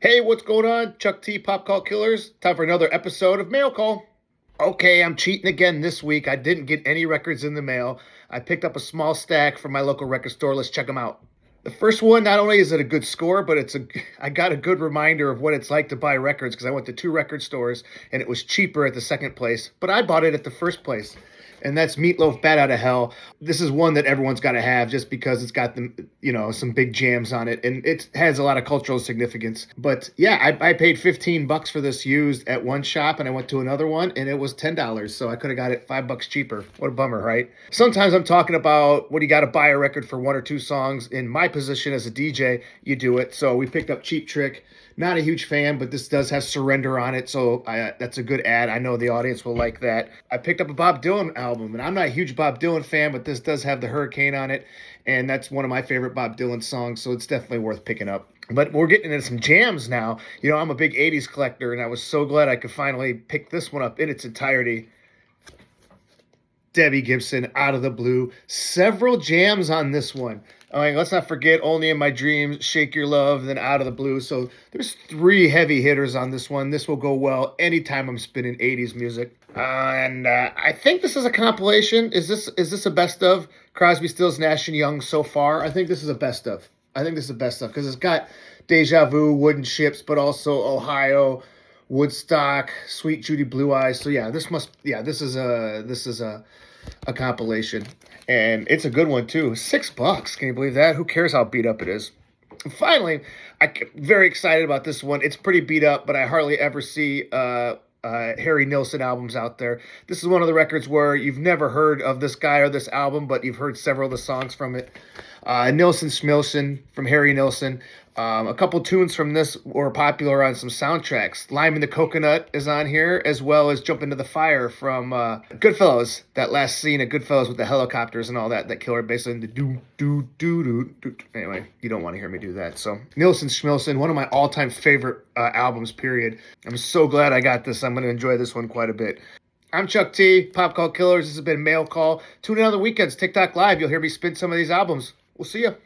Hey, what's going on? Chuck T, Pop Call Killers. Time for another episode of Mail Call. Okay, I'm cheating again this week. I didn't get any records in the mail. I picked up a small stack from my local record store. Let's check them out. The first one, not only is it a good score, but I got a good reminder of what it's like to buy records because I went to two record stores and it was cheaper at the second place, but I bought it at the first place. And that's Meatloaf Bat Out of Hell. This is one that everyone's got to have just because it's got some big jams on it, and it has a lot of cultural significance. But yeah, I paid $15 for this used at one shop, and I went to another one, and it was $10. So I could have got it $5 cheaper. What a bummer, right? Sometimes I'm talking about what you got to buy a record for one or two songs. In my position as a DJ, you do it. So we picked up Cheap Trick. Not a huge fan, but this does have Surrender on it, so that's a good ad. I know the audience will like that. I picked up a Bob Dylan album, and I'm not a huge Bob Dylan fan, but this does have the Hurricane on it, and that's one of my favorite Bob Dylan songs, so it's definitely worth picking up. But we're getting into some jams now. You know, I'm a big 80s collector, and I was so glad I could finally pick this one up in its entirety. Debbie Gibson, Out of the Blue. Several jams on this one. I mean, let's not forget Only in My Dreams, Shake Your Love, then Out of the Blue. So there's three heavy hitters on this one. This will go well anytime I'm spinning 80s music. I think this is a compilation. Is this a best of Crosby, Stills, Nash and Young so far? I think this is a best of. Because it's got Deja Vu, Wooden Ships, but also Ohio, Woodstock, Sweet Judy Blue Eyes. So yeah, this is a compilation, and it's a good one too. $6. Can you believe that? Who cares how beat up it is? And finally, I'm very excited about this one. It's pretty beat up, but I hardly ever see Harry Nilsson albums out there. This is one of the records where you've never heard of this guy or this album, but you've heard several of the songs from it. Nilsson Schmilsson from Harry Nilsson. A couple tunes from this were popular on some soundtracks. Lime and the Coconut is on here, as well as Jump into the Fire from Goodfellas. That last scene of Goodfellas with the helicopters and all that killer bass line, the do. Anyway, you don't want to hear me do that. So Nilsson Schmilsson, one of my all-time favorite albums, period. I'm so glad I got this. I'm going to enjoy this one quite a bit. I'm Chuck T, Pop Call Killers. This has been Mail Call. Tune in on the weekends, TikTok Live. You'll hear me spin some of these albums. We'll see you.